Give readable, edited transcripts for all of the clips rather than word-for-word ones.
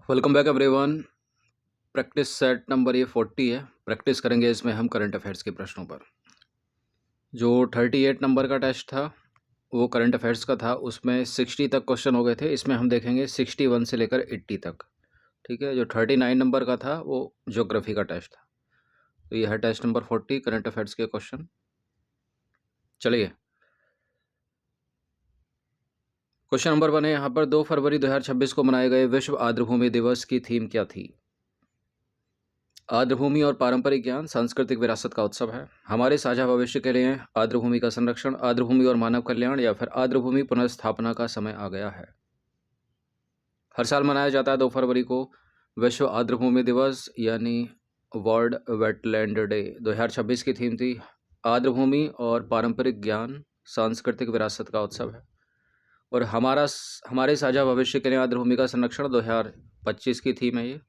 Welcome back everyone. Practice set number ये 40 है। Practice करेंगे इसमें हम करंट अफेयर्स के प्रश्नों पर। जो 38 नंबर का टेस्ट था वो करंट अफेयर्स का था, उसमें 60 तक क्वेश्चन हो गए थे। इसमें हम देखेंगे 61 से लेकर 80 तक। ठीक है। जो 39 नंबर का था वो ज्योग्राफी का टेस्ट था। तो ये है टेस्ट नंबर 40 करंट अफेयर्स के क्वेश्चन। चलिए, क्वेश्चन नंबर 1 है यहाँ पर। 2 फरवरी 2026 को मनाए गए विश्व आर्द्रभूमि दिवस की थीम क्या थी? आर्द्रभूमि और पारंपरिक ज्ञान सांस्कृतिक विरासत का उत्सव है, हमारे साझा भविष्य के लिए, आर्द्रभूमि का संरक्षण, आर्द्रभूमि और मानव कल्याण, या फिर आर्द्रभूमि पुनर्स्थापना का समय आ गया है। हर साल मनाया जाता है 2 फरवरी को विश्व आर्द्रभूमि दिवस यानी वर्ल्ड वेटलैंड डे। 2026 की थीम थी आर्द्रभूमि और पारंपरिक ज्ञान सांस्कृतिक विरासत का उत्सव है। और हमारे साझा भविष्य के लिए आर्द्रभूमि का संरक्षण 2025 की थीम है ये।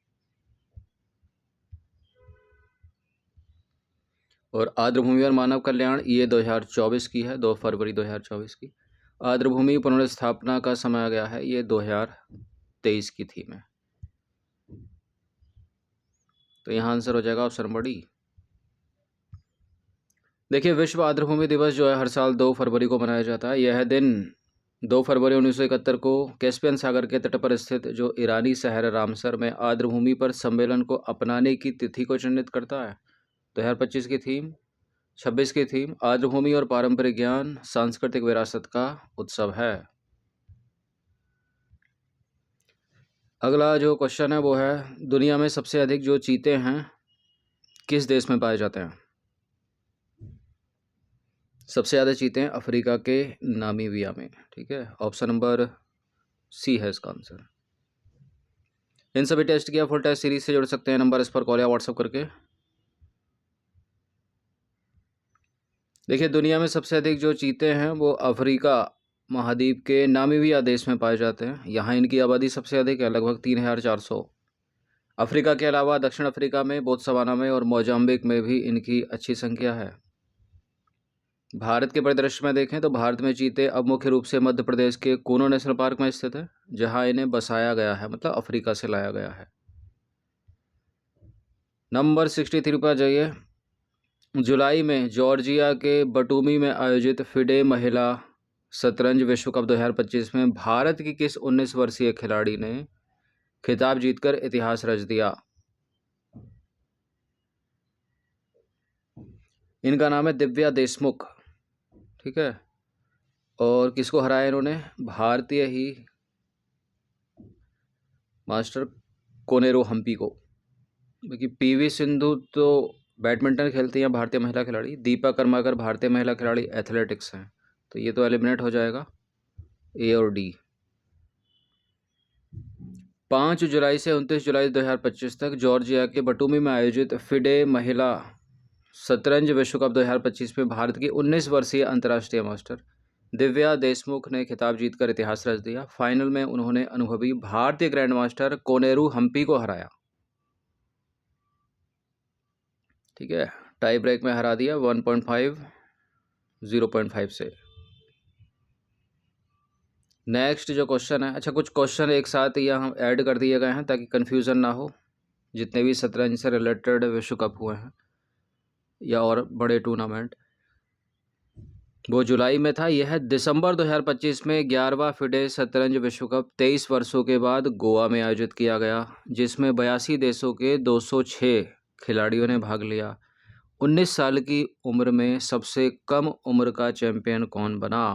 और आर्द्रभूमि और मानव कल्याण ये 2024 की है, 2 फरवरी 2024 की। आर्द्रभूमि पुनर्स्थापना का समय आ गया है, ये 2023 की थीम है। तो यहाँ आंसर हो जाएगा ऑप्शन नंबर डी। देखिए, विश्व आर्द्रभूमि दिवस जो है हर साल 2 फरवरी को मनाया जाता है। यह दिन 2 फरवरी 1971 को कैस्पियन सागर के तट पर स्थित जो ईरानी शहर रामसर में आर्द्रभूमि पर सम्मेलन को अपनाने की तिथि को चिन्हित करता है। 2025 की थीम 26 की थीम आर्द्रभूमि और पारंपरिक ज्ञान सांस्कृतिक विरासत का उत्सव है। अगला जो क्वेश्चन है वो है, दुनिया में सबसे अधिक जो चीते हैं किस देश में पाए जाते हैं? सबसे ज़्यादा चीते हैं अफ्रीका के नामीबिया में। ठीक है, ऑप्शन नंबर सी है इसका आंसर। इन सभी टेस्ट की आप फुल टेस्ट सीरीज से जुड़ सकते हैं, नंबर इस पर कॉल या व्हाट्सअप करके। देखिए, दुनिया में सबसे अधिक जो चीते हैं वो अफ्रीका महाद्वीप के नामीबिया देश में पाए जाते हैं। यहाँ इनकी आबादी सबसे अधिक है, लगभग 3400। अफ्रीका के अलावा दक्षिण अफ्रीका में, बोत्सवाना में और मोजाम्बिक में भी इनकी अच्छी संख्या है। भारत के परिदृश्य में देखें तो भारत में चीते अब मुख्य रूप से मध्य प्रदेश के कूनो नेशनल पार्क में स्थित है, जहां इन्हें बसाया गया है, मतलब अफ्रीका से लाया गया है। नंबर 63 पर जाइए। जुलाई में जॉर्जिया के बटूमी में आयोजित फिडे महिला शतरंज विश्व कप 2025 में भारत की किस 19 वर्षीय खिलाड़ी ने खिताब जीतकर इतिहास रच दिया? इनका नाम है दिव्या देशमुख। ठीक है। और किसको हराया इन्होंने? भारतीय ही मास्टर कोनेरू हम्पी को। क्योंकि पीवी सिंधु तो बैडमिंटन खेलती हैं, भारतीय महिला खिलाड़ी। दीपा कर्माकर भारतीय महिला खिलाड़ी एथलेटिक्स हैं, तो ये तो एलिमिनेट हो जाएगा, ए और डी। 5 जुलाई से 29 जुलाई 2025 तक जॉर्जिया के बटूमी में आयोजित फिडे महिला शतरंज विश्व कप 2025 में भारत की 19 वर्षीय अंतर्राष्ट्रीय मास्टर दिव्या देशमुख ने खिताब जीतकर इतिहास रच दिया। फाइनल में उन्होंने अनुभवी भारतीय ग्रैंड मास्टर कोनेरू हम्पी को हराया। ठीक है, टाई ब्रेक में हरा दिया 1.5 0.5 से। नेक्स्ट जो क्वेश्चन है, अच्छा कुछ क्वेश्चन एक साथ यहाँ ऐड कर दिए गए हैं ताकि कन्फ्यूज़न ना हो। जितने भी शतरंज से रिलेटेड विश्व कप हुए हैं या और बड़े टूर्नामेंट, वो जुलाई में था। यह दिसंबर 2025 में 11वां फिडे शतरंज विश्व कप 23 वर्षों के बाद गोवा में आयोजित किया गया, जिसमें 82 देशों के 206 खिलाड़ियों ने भाग लिया। 19 साल की उम्र में सबसे कम उम्र का चैंपियन कौन बना?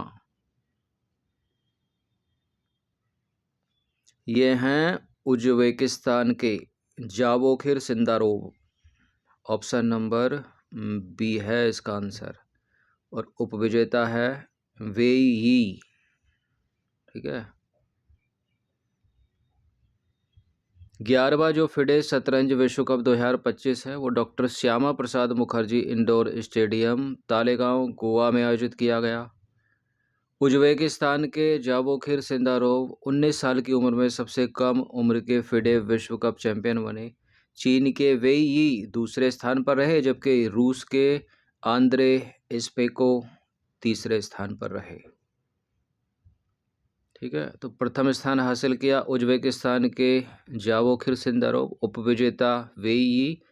ये हैं उज्बेकिस्तान के Javokhir Sindarov. Option number B है इसका आंसर। और उपविजेता है वेई यी। ठीक है। 11वां जो फिडे शतरंज विश्व कप 2025 है वो doctor Shyama Prasad Mukherjee indoor stadium Talegaon Goa में आयोजित किया गया। उज्बेकिस्तान के जावोखिर सिंदारोव 19 साल की उम्र में सबसे कम उम्र के फिडे विश्व कप चैंपियन बने। चीन के वेई यी दूसरे स्थान पर रहे, जबकि रूस के आंद्रे स्पेको तीसरे स्थान पर रहे। ठीक है, तो प्रथम स्थान हासिल किया उज्बेकिस्तान के जावोखिर सिंदारोव, उपविजेता वेई,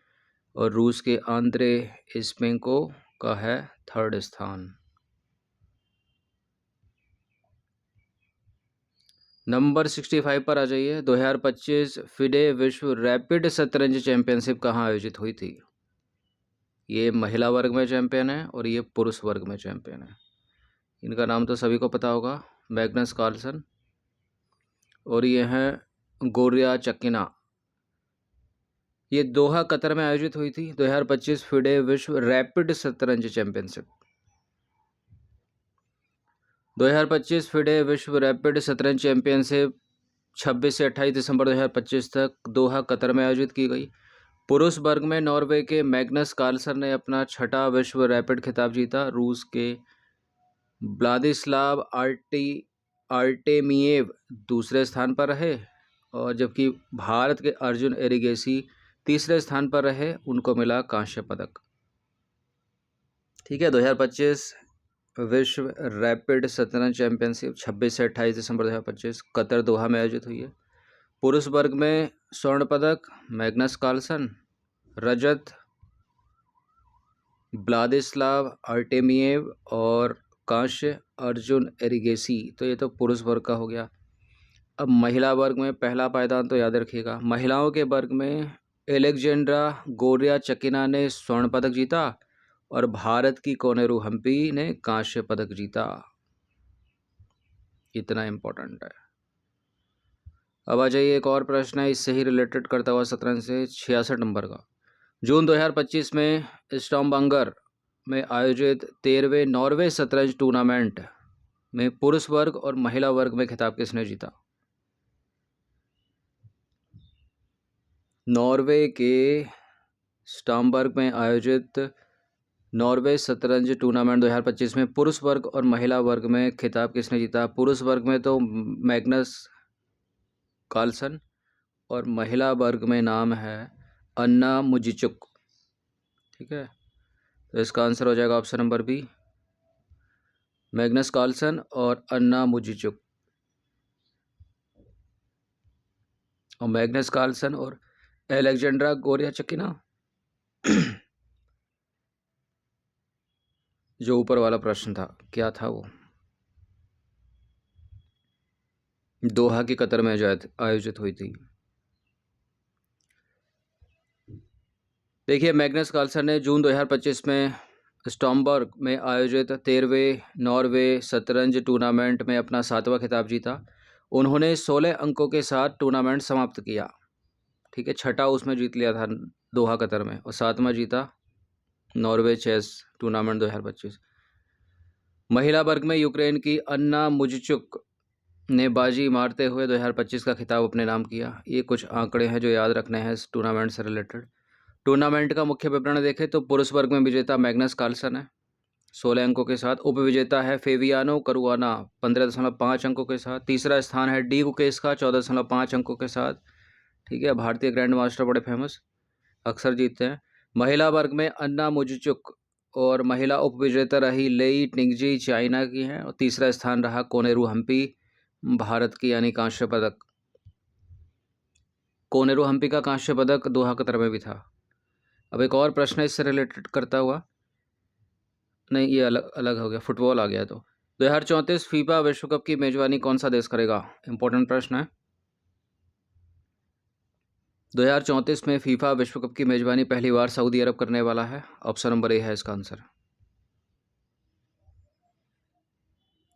और रूस के आंद्रे इस्पेंको का है थर्ड स्थान। नंबर 65 पर आ जाइए। 2025 फिडे विश्व रैपिड शतरंज चैंपियनशिप कहाँ आयोजित हुई थी? ये महिला वर्ग में चैंपियन है और ये पुरुष वर्ग में चैंपियन है। इनका नाम तो सभी को पता होगा, मैग्नस कार्लसन, और ये हैं गोरिया चकिना। ये दोहा कतर में आयोजित हुई थी। 2025 फिडे विश्व रैपिड शतरंज चैंपियनशिप। 2025 फिडे विश्व रैपिड शतरंज चैंपियनशिप 26 से 28 दिसंबर 2025 तक दोहा कतर में आयोजित की गई। पुरुष वर्ग में नॉर्वे के मैग्नस कार्लसन ने अपना छठा विश्व रैपिड खिताब जीता। रूस के व्लादिस्लाव आर्टेमिएव दूसरे स्थान पर रहे, और जबकि भारत के अर्जुन एरिगेसी तीसरे स्थान पर रहे, उनको मिला कांस्य पदक। ठीक है, 2025 विश्व रैपिड शतरंज चैंपियनशिप 26 से 28 दिसंबर 2025 कतर दोहा में आयोजित हुई है। पुरुष वर्ग में स्वर्ण पदक मैग्नस कार्लसन, रजत व्लादिस्लाव आर्टेमिएव, और कांस्य अर्जुन एरिगेसी। तो ये तो पुरुष वर्ग का हो गया। अब महिला वर्ग में पहला पायदान तो याद रखिएगा। महिलाओं के वर्ग में एलेक्जेंड्रा गोरिया चकिना ने स्वर्ण पदक जीता और भारत की कोनेरू हम्पी ने कांस्य पदक जीता। इतना इम्पोर्टेंट है। अब आ जाइए, एक और प्रश्न है इससे ही रिलेटेड करता हुआ शतरंज से, 66 नंबर का। जून 2025 में स्टॉम्बांगर में आयोजित 13वें नॉर्वे शतरंज टूर्नामेंट में पुरुष वर्ग और महिला वर्ग में खिताब किसने जीता? नॉर्वे के स्टॉम्बर्ग में आयोजित नॉर्वे शतरंज टूर्नामेंट 2025 में पुरुष वर्ग और महिला वर्ग में खिताब किसने जीता? पुरुष वर्ग में तो मैग्नस कार्लसन, और महिला वर्ग में नाम है अन्ना मुजिचुक। ठीक है, तो इसका आंसर हो जाएगा option number B, Magnus Carlsen और अन्ना मुजिचुक। और मैग्नस कार्लसन और एलेक्जेंड्रा गोरिया चकिना जो ऊपर वाला प्रश्न था, क्या था वो? दोहा की कतर में आयोजित हुई थी। देखिए, मैग्नस कार्लसन ने जून 2025 में स्टॉम्बर्ग में आयोजित 13वें नॉर्वे शतरंज टूर्नामेंट में अपना 7वां खिताब जीता। उन्होंने 16 अंकों के साथ टूर्नामेंट समाप्त किया। ठीक है, छठा उसमें जीत लिया था दोहा कतर में, और 7वां जीता नॉर्वे चेस टूर्नामेंट 2025। महिला वर्ग में यूक्रेन की अन्ना मुजिचुक ने बाजी मारते हुए 2025 का खिताब अपने नाम किया। ये कुछ आंकड़े हैं जो याद रखने हैं इस टूर्नामेंट से रिलेटेड। टूर्नामेंट का मुख्य विवरण देखें तो पुरुष वर्ग में विजेता मैग्नस कार्लसन है 16 अंकों के साथ। उपविजेता है फेवियानो करुआना 15.5 अंकों के साथ। तीसरा स्थान है डी गुकेश का 14.5 अंकों के साथ। ठीक है, भारतीय ग्रैंड मास्टर बड़े फेमस, अक्सर जीतते हैं। महिला वर्ग में अन्ना मुजिचुक और महिला उपविजेता रही लेई टिंगजी, चाइना की हैं, और तीसरा स्थान रहा कोनेरू हम्पी, भारत की, यानी कांस्य पदक। कोनेरू हम्पी का कांस्य पदक दोहा कतर में भी था। अब एक और प्रश्न इससे रिलेटेड करता हुआ, नहीं ये अलग अलग हो गया, फुटबॉल आ गया। तो 2034 फीफा विश्व कप की मेजबानी कौन सा देश करेगा? इंपॉर्टेंट प्रश्न है। 2034 में फीफा विश्व कप की मेजबानी पहली बार सऊदी अरब करने वाला है। ऑप्शन नंबर ए है इसका आंसर।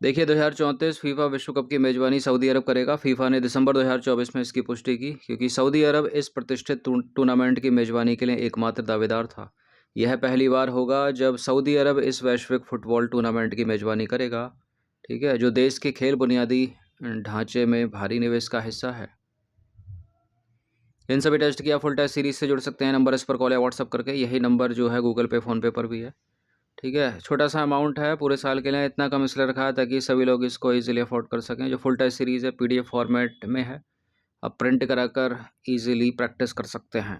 देखिए, 2034 फीफा विश्व कप की मेजबानी सऊदी अरब करेगा। फीफा ने दिसंबर 2024 में इसकी पुष्टि की, क्योंकि सऊदी अरब इस प्रतिष्ठित टूर्नामेंट की मेजबानी के लिए एकमात्र दावेदार था। यह पहली बार होगा जब सऊदी अरब इस वैश्विक फुटबॉल टूर्नामेंट की मेजबानी करेगा। ठीक है, जो देश के खेल बुनियादी ढांचे में भारी निवेश का हिस्सा है। इन सभी टेस्ट की आप फुल टेस्ट सीरीज से जुड़ सकते हैं, नंबर इस पर कॉल या व्हाट्सअप करके। यही नंबर जो है गूगल पे, फ़ोन पे पर भी है। ठीक है, छोटा सा अमाउंट है पूरे साल के लिए, इतना कम इसलिए रखा है ताकि सभी लोग इसको इजीली अफोर्ड कर सकें। जो फुल टेस्ट सीरीज़ है पीडीएफ फॉर्मेट में है, आप प्रिंट कराकर इजीली प्रैक्टिस कर सकते हैं।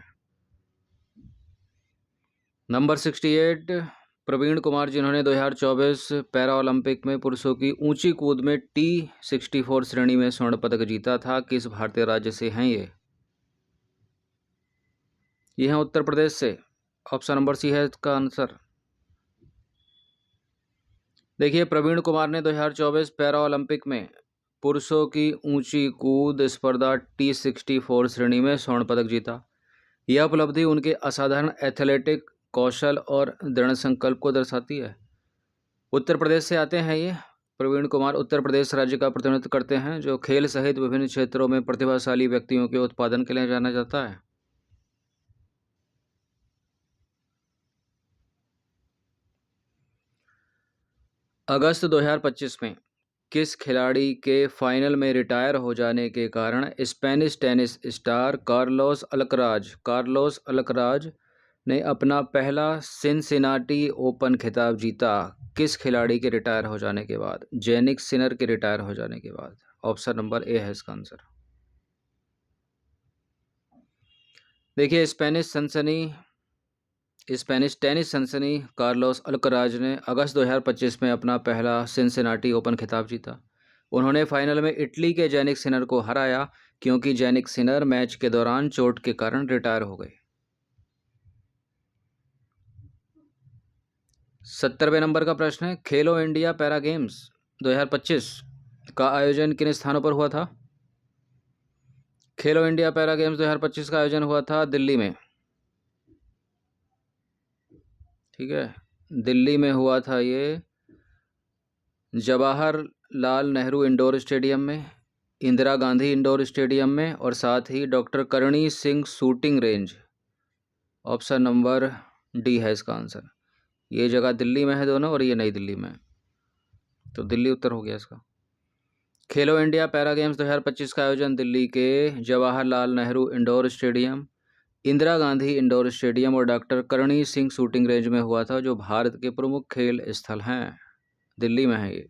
नंबर 68 प्रवीण कुमार जिन्होंने 2024 पैरा ओलंपिक में पुरुषों की ऊंची कूद में T64 श्रेणी में स्वर्ण पदक जीता था, किस भारतीय राज्य से हैं ये हैं उत्तर प्रदेश से। ऑप्शन नंबर सी है इसका आंसर। देखिए, प्रवीण कुमार ने 2024 पैरा ओलंपिक में पुरुषों की ऊंची कूद स्पर्धा T64 श्रेणी में स्वर्ण पदक जीता। यह उपलब्धि उनके असाधारण एथलेटिक कौशल और दृढ़ संकल्प को दर्शाती है। उत्तर प्रदेश से आते हैं ये प्रवीण कुमार। उत्तर प्रदेश राज्य का प्रतिनिधित्व करते हैं, जो खेल सहित विभिन्न क्षेत्रों में प्रतिभाशाली व्यक्तियों के उत्पादन के लिए जाना जाता है। अगस्त 2025 में किस खिलाड़ी के फाइनल में रिटायर हो जाने के कारण Spanish tennis star Carlos Alcaraz ने अपना पहला सिनसिनाटी ओपन खिताब जीता? किस खिलाड़ी के रिटायर हो जाने के बाद? जेनिक सिनर के रिटायर हो जाने के बाद। ऑप्शन नंबर ए है इसका आंसर। देखिए, स्पेनिश टेनिस सनसनी कार्लोस अल्कराज ने अगस्त 2025 में अपना पहला सिनसिनाटी ओपन खिताब जीता। उन्होंने फाइनल में इटली के जेनिक सिनर को हराया, क्योंकि जेनिक सिनर मैच के दौरान चोट के कारण रिटायर हो गए। 70वें नंबर का प्रश्न है, खेलो इंडिया पैरा गेम्स 2025 का आयोजन किन स्थानों पर हुआ था? खेलो इंडिया पैरा गेम्स 2025 का आयोजन हुआ था दिल्ली में। ठीक है, दिल्ली में हुआ था ये जवाहरलाल नेहरू इंडोर स्टेडियम में, इंदिरा गांधी इंडोर स्टेडियम में, और साथ ही doctor Karni Singh shooting range. Option number D है इसका आंसर। ये जगह दिल्ली में है दोनों, और ये नई दिल्ली में, तो दिल्ली उत्तर हो गया इसका। खेलो इंडिया पैरा गेम्स 2025 का आयोजन दिल्ली के Jawaharlal Nehru indoor stadium, Indira Gandhi indoor stadium और doctor Karni Singh shooting range में हुआ था, जो भारत के प्रमुख खेल स्थल हैं। दिल्ली में है ये।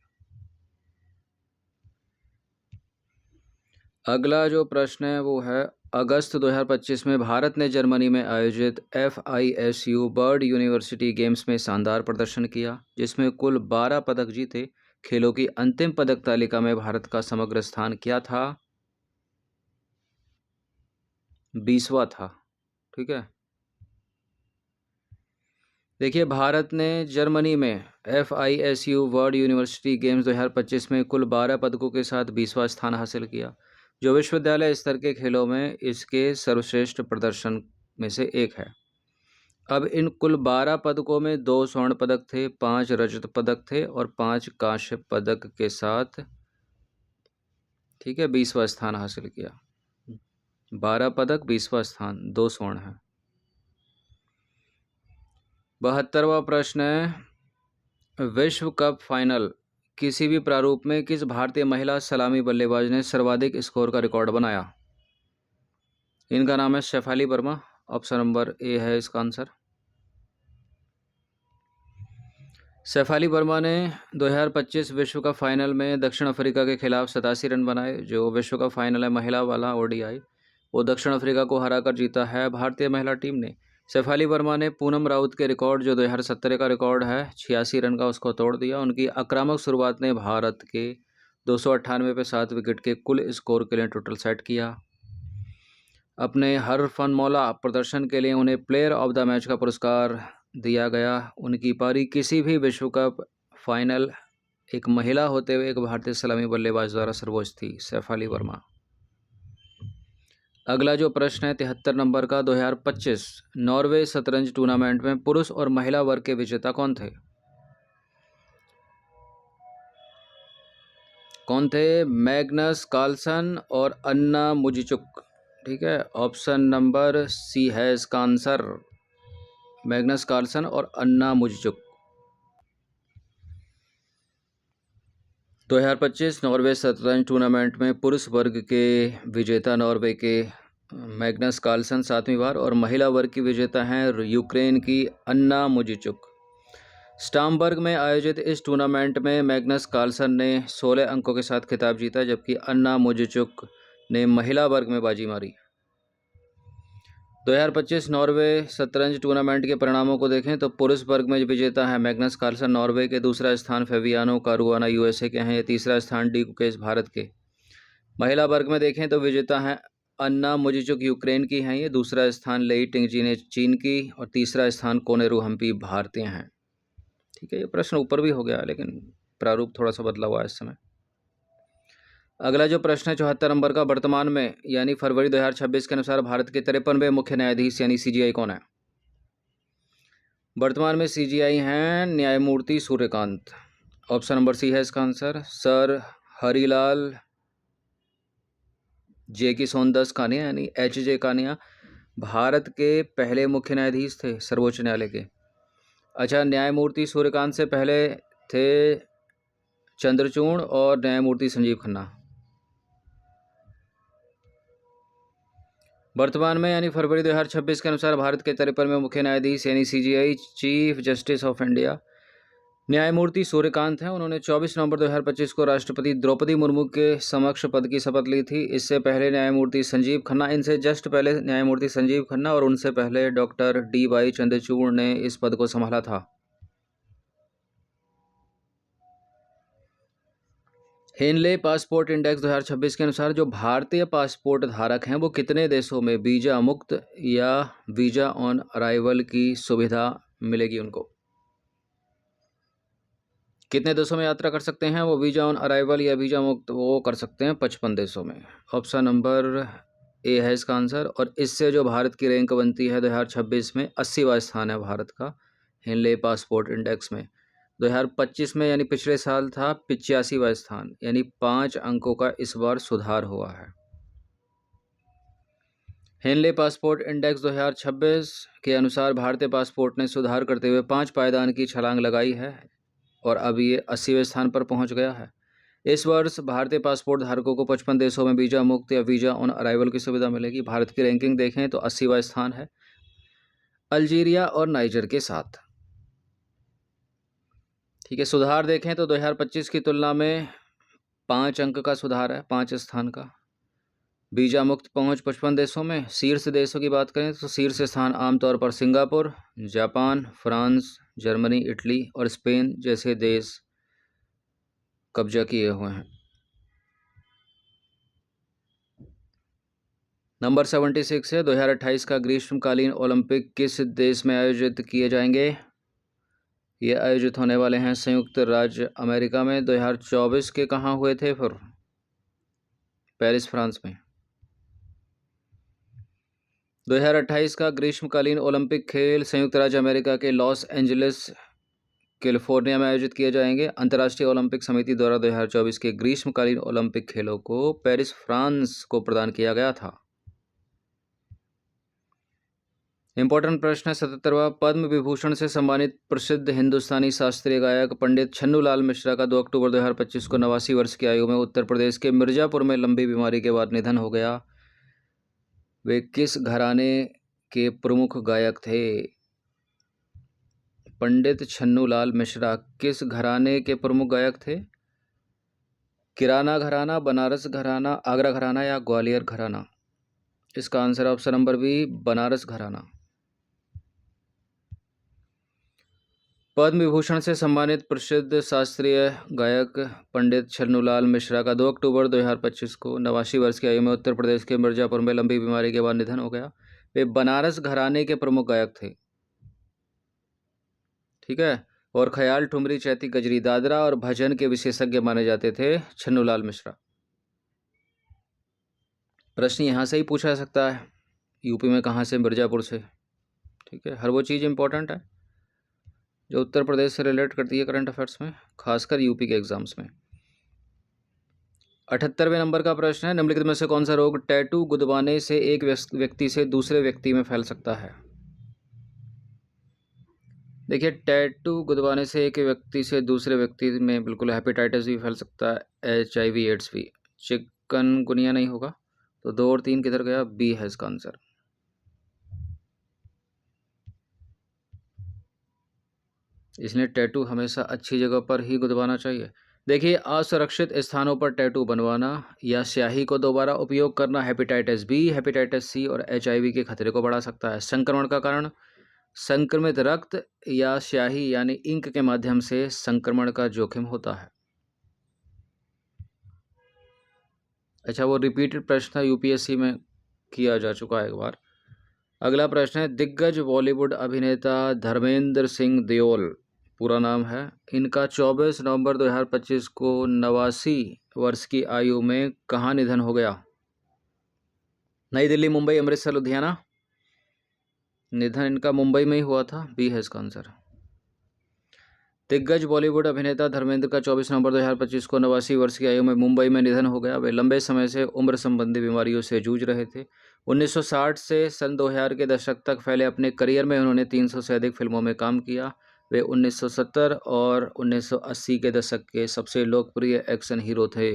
अगला जो प्रश्न है वो है, अगस्त 2025 में भारत ने जर्मनी में आयोजित FISU बर्ड यूनिवर्सिटी गेम्स में शानदार प्रदर्शन किया, जिसमें कुल 12 पदक जीते। खेलों की अंतिम पदक तालिका में भारत का समग्र स्थान क्या था? 20वां था। ठीक है, देखिए, भारत ने जर्मनी में FISU वर्ल्ड यूनिवर्सिटी गेम्स 2025 में कुल 12 पदकों के साथ 20वां स्थान हासिल किया, जो विश्वविद्यालय स्तर के खेलों में इसके सर्वश्रेष्ठ प्रदर्शन में से एक है। अब इन कुल 12 पदकों में 2 स्वर्ण पदक थे, 5 रजत पदक थे और 5 कांस्य पदक के साथ, ठीक है, 20वां स्थान हासिल किया। 12 पदक, 20वां स्थान, 2 स्वर्ण है। 72वां प्रश्न है, विश्व कप फाइनल किसी भी प्रारूप में किस भारतीय महिला सलामी बल्लेबाज ने सर्वाधिक स्कोर का रिकॉर्ड बनाया? इनका नाम है Shafali Verma. Option number A है इसका आंसर। शेफाली वर्मा ने 2025 विश्व कप फाइनल में दक्षिण अफ्रीका के खिलाफ 87 रन बनाए। जो विश्व कप फाइनल है महिला वाला ODI, वो दक्षिण अफ्रीका को हराकर जीता है भारतीय महिला टीम ने। शेफाली वर्मा ने पूनम राउत के रिकॉर्ड, जो 2017 का रिकॉर्ड है 86 रन का, उसको तोड़ दिया। उनकी आक्रामक शुरुआत ने भारत के 298 पे 7 विकेट के कुल स्कोर के लिए टोटल सेट किया। अपने हर फनमौला प्रदर्शन के लिए उन्हें प्लेयर ऑफ द मैच का पुरस्कार दिया गया। उनकी पारी किसी भी विश्व कप फाइनल एक महिला होते हुए एक भारतीय सलामी बल्लेबाज द्वारा सर्वोच्च थी, शेफाली वर्मा। अगला जो प्रश्न है 73 नंबर का, 2025 नॉर्वे शतरंज टूर्नामेंट में पुरुष और महिला वर्ग के विजेता कौन थे? मैग्नस कार्लसन और अन्ना मुजिचुक। ठीक है, ऑप्शन नंबर सी है इसका आंसर, मैग्नस कार्लसन और अन्ना मुजिचुक। 2025 नॉर्वे शतरंज टूर्नामेंट में पुरुष वर्ग के विजेता नॉर्वे के मैग्नस कार्लसन 7वीं बार, और महिला वर्ग की विजेता हैं यूक्रेन की अन्ना मुजिचुक। स्टामबर्ग में आयोजित इस टूर्नामेंट में मैग्नस कार्लसन ने 16 अंकों के साथ खिताब जीता, जबकि अन्ना मुजिचुक ने महिला वर्ग में बाजी मारी। 2025 नॉर्वे शतरंज टूर्नामेंट के परिणामों को देखें तो पुरुष वर्ग में विजेता है मैग्नस कार्लसन नॉर्वे के, दूसरा स्थान फेबियानो कारुआना यूएसए के हैं, तीसरा स्थान डी कुकेश भारत के। महिला वर्ग में देखें तो विजेता हैं अन्ना मुजिचुक यूक्रेन की हैं ये, दूसरा स्थान लेई टिंगजी चीन की और तीसरा स्थान कोनेरू हम्पी भारतीय हैं। ठीक है, ये प्रश्न ऊपर भी हो गया लेकिन प्रारूप थोड़ा सा बदला हुआ है इस समय। अगला जो प्रश्न है 74 नंबर का, वर्तमान में यानी फरवरी 2026 के अनुसार भारत के 53वें मुख्य न्यायाधीश यानी सीजीआई कौन है? वर्तमान में सीजीआई हैं न्यायमूर्ति सूर्यकांत। ऑप्शन नंबर सी है इसका आंसर, सर हरिलाल जे की सोनदस कानिया यानी एच.जे. कानिया भारत के पहले मुख्य न्यायाधीश थे सर्वोच्च न्यायालय के। अच्छा, न्यायमूर्ति सूर्यकांत से पहले थे चंद्रचूड़ और न्यायमूर्ति संजीव खन्ना। वर्तमान में यानी फरवरी 2026 के अनुसार भारत के 53वें मुख्य न्यायाधीश यानी CGI chief justice of India न्यायमूर्ति सूर्यकांत हैं। उन्होंने 24 नवंबर 2025 को राष्ट्रपति द्रौपदी मुर्मू के समक्ष पद की शपथ ली थी। इससे पहले न्यायमूर्ति संजीव खन्ना, इनसे जस्ट पहले न्यायमूर्ति संजीव खन्ना और उनसे पहले डॉक्टर डी.वाई. चंद्रचूड़ ने इस पद को संभाला था। हेनले पासपोर्ट इंडेक्स 2026 के अनुसार जो भारतीय पासपोर्ट धारक हैं वो कितने देशों में वीजा मुक्त या वीजा ऑन अराइवल की सुविधा मिलेगी उनको? कितने देशों में यात्रा कर सकते हैं वो वीजा ऑन अराइवल या वीजा मुक्त? वो कर सकते हैं 55 देशों में। ऑप्शन नंबर ए है इसका आंसर। और इससे जो भारत की रैंक बनती है 2026 में 80वां स्थान है भारत का हेनले पासपोर्ट इंडेक्स में। 2025 में यानी पिछले साल था 85वां स्थान, यानी 5 अंकों का इस बार सुधार हुआ है। हेनले पासपोर्ट इंडेक्स 2026 के अनुसार भारतीय पासपोर्ट ने सुधार करते हुए 5 पायदान की छलांग लगाई है और अब ये 80वें स्थान पर पहुंच गया है। इस वर्ष भारतीय पासपोर्ट धारकों को 55 देशों में वीजा मुक्त या वीजा ऑन अराइवल की सुविधा मिलेगी। भारत की रैंकिंग देखें तो 80वां स्थान है अल्जीरिया और नाइजर के साथ। ठीक है, सुधार देखें तो 2025 की तुलना में 5 अंक का सुधार है, 5 स्थान का। वीजा मुक्त पहुंच 55 देशों में। शीर्ष देशों की बात करें तो शीर्ष स्थान आमतौर पर Singapore, Japan, France, Germany, Italy और स्पेन जैसे देश कब्जा किए हुए हैं। नंबर 76 है 2028 का ग्रीष्मकालीन ओलंपिक किस देश में आयोजित किए जाएंगे? ये आयोजित होने वाले हैं संयुक्त राज्य अमेरिका में। 2024 के कहाँ हुए थे फिर? पेरिस, फ्रांस में। 2028 का ग्रीष्मकालीन ओलंपिक खेल संयुक्त राज्य अमेरिका के लॉस एंजलिस कैलिफोर्निया में आयोजित किए जाएंगे। अंतर्राष्ट्रीय ओलंपिक समिति द्वारा 2024 के ग्रीष्मकालीन ओलंपिक खेलों को पेरिस, फ्रांस को प्रदान किया गया था। इंपॉर्टेंट प्रश्न है 77वां, पद्म विभूषण से सम्मानित प्रसिद्ध हिंदुस्तानी शास्त्रीय गायक पंडित छन्नूलाल मिश्रा का 2 अक्टूबर 2025 को 89 वर्ष की आयु में उत्तर प्रदेश के मिर्जापुर में लंबी बीमारी के बाद निधन हो गया। वे किस घराने के प्रमुख गायक थे? पंडित छन्नूलाल मिश्रा किस घराने के प्रमुख गायक थे? किराना घराना, बनारस घराना, आगरा घराना या ग्वालियर घराना? इसका answer option number B, Banaras Gharana. Padma Vibhushan से सम्मानित प्रसिद्ध शास्त्रीय गायक पंडित छन्नूलाल मिश्रा का 2 अक्टूबर 2025 को 89 वर्ष की आयु में उत्तर प्रदेश के मिर्जापुर में लंबी बीमारी के बाद निधन हो गया। वे बनारस घराने के प्रमुख गायक थे। ठीक है, और ख्याल, ठुमरी, चैती, गजरी, दादरा और भजन के विशेषज्ञ माने जाते थे छन्नूलाल मिश्रा। प्रश्न यहाँ से ही पूछा जा सकता है, यूपी में कहाँ से? मिर्जापुर से। ठीक है, हर वो चीज़ इंपॉर्टेंट है जो उत्तर प्रदेश से रिलेट करती है करंट अफेयर्स में, खासकर यूपी के एग्जाम्स में। 78वें नंबर का प्रश्न है, निम्नलिखित में से कौन सा रोग टैटू गुदवाने से एक व्यक्ति से दूसरे व्यक्ति में फैल सकता है? देखिए, टैटू गुदवाने से एक व्यक्ति से दूसरे व्यक्ति में बिल्कुल हेपेटाइटिस भी फैल सकता है, HIV, एड्स भी। चिकनगुनिया नहीं होगा, तो 2 और 3 किधर गया? बी है इसका आंसर। इसलिए टैटू हमेशा अच्छी जगह पर ही गुदवाना चाहिए। देखिए, असुरक्षित स्थानों पर टैटू बनवाना या स्याही को दोबारा उपयोग करना हेपेटाइटिस बी, हेपेटाइटिस सी और HIV के खतरे को बढ़ा सकता है। संक्रमण का कारण संक्रमित रक्त या स्याही यानी इंक के माध्यम से संक्रमण का जोखिम होता है। अच्छा, वो रिपीटेड प्रश्न था, यूपीएससी में किया जा चुका है एक बार। अगला प्रश्न है, दिग्गज बॉलीवुड अभिनेता धर्मेंद्र सिंह देओल पूरा नाम है, इनका 24 नवंबर 2025 को 89 वर्ष की आयु में कहाँ निधन हो गया? नई दिल्ली, मुंबई, अमृतसर, लुधियाना। निधन इनका मुंबई में ही हुआ था, बी है इसका आंसर। दिग्गज बॉलीवुड अभिनेता धर्मेंद्र का 24 नवंबर 2025 को 89 वर्ष की आयु में मुंबई में निधन हो गया। वे लंबे समय से उम्र संबंधी बीमारियों से जूझ रहे थे। 1960 से सन 2000 के दशक तक फैले अपने करियर में उन्होंने 300 से अधिक फिल्मों में काम किया। वे 1970 और 1980 के दशक के सबसे लोकप्रिय एक्शन हीरो थे।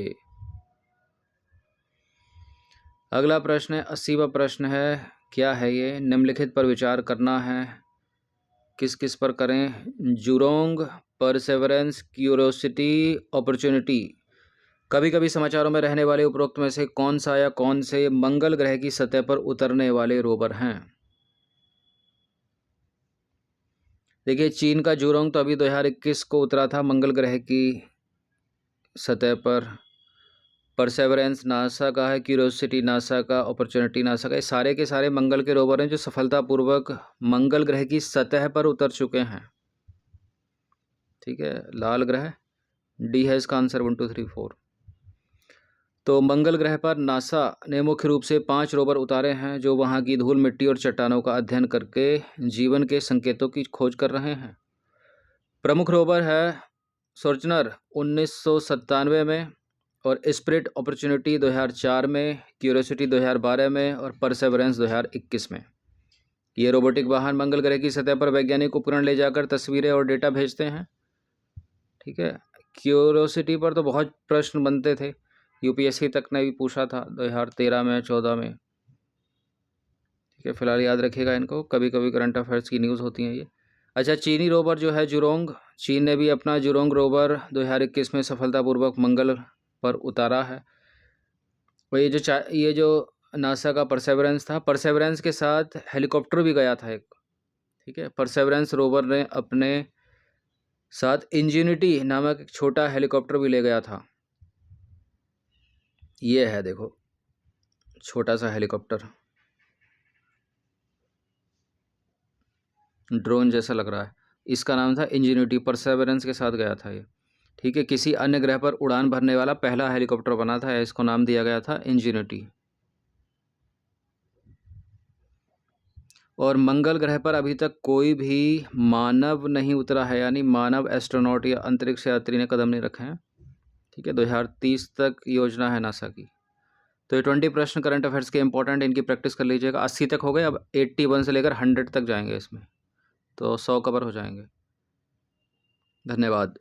अगला प्रश्न है, 80वां प्रश्न है, क्या है ये? निम्नलिखित पर विचार करना है। किस किस पर करें? Zhurong, Perseverance, curiosity, opportunity. कभी कभी समाचारों में रहने वाले उपरोक्त में से कौन सा या कौन से मंगल ग्रह की सतह पर उतरने वाले रोवर हैं? देखिए, चीन का जुरोंग तो अभी 2021 को उतरा था मंगल ग्रह की सतह पर। परसेवरेंस नासा का है, क्यूरोसिटी नासा का, अपॉर्चुनिटी नासा का। ये सारे के सारे मंगल के रोवर हैं जो सफलतापूर्वक मंगल ग्रह की सतह पर उतर चुके हैं। ठीक है, लाल ग्रह डी है इसका आंसर, 1 2 3 4। तो मंगल ग्रह पर नासा ने मुख्य रूप से 5 रोवर उतारे हैं जो वहां की धूल मिट्टी और चट्टानों का अध्ययन करके जीवन के संकेतों की खोज कर रहे हैं। प्रमुख रोवर है सोर्चनर 1997 में, और स्पिरिट अपॉर्चुनिटी 2004 में, क्यूरियोसिटी 2012 में और परसेवरेंस 2021 में। ये रोबोटिक वाहन मंगल ग्रह की सतह पर वैज्ञानिक उपकरण ले जाकर तस्वीरें और डेटा भेजते हैं। ठीक है, क्यूरियोसिटी पर तो बहुत प्रश्न बनते थे, यूपीएससी तक ने भी पूछा था 2013 में, 14 में। ठीक है, फिलहाल याद रखिएगा इनको, कभी कभी करंट अफेयर्स की न्यूज़ होती हैं ये। अच्छा, चीनी रोवर जो है जुरोंग, चीन ने भी अपना जुरोंग रोवर 2021 में सफलतापूर्वक मंगल पर उतारा है। और ये जो नासा का परसेवरेंस था, परसेवरेंस के साथ हेलीकॉप्टर भी गया था एक। ठीक है, परसेवरेंस रोवर ने अपने साथ इंजेन्युटी नामक एक छोटा हेलीकॉप्टर भी ले गया था। ये है देखो, छोटा सा हेलीकॉप्टर, ड्रोन जैसा लग रहा है। इसका नाम था इंजेन्युटी, परसेवरेंस के साथ गया था ये। ठीक है, किसी अन्य ग्रह पर उड़ान भरने वाला पहला हेलीकॉप्टर बना था, इसको नाम दिया गया था इंजेन्युटी। और मंगल ग्रह पर अभी तक कोई भी मानव नहीं उतरा है, यानी मानव एस्ट्रोनॉट या अंतरिक्ष यात्री ने कदम नहीं रखे हैं। ठीक है, 2030 तक योजना है नासा की। तो ये 20 प्रश्न करंट अफेयर्स के इंपॉर्टेंट, इनकी प्रैक्टिस कर लीजिएगा। 80 तक हो गए, अब 81 से लेकर 100 तक जाएंगे इसमें, तो 100 कवर हो जाएंगे। धन्यवाद।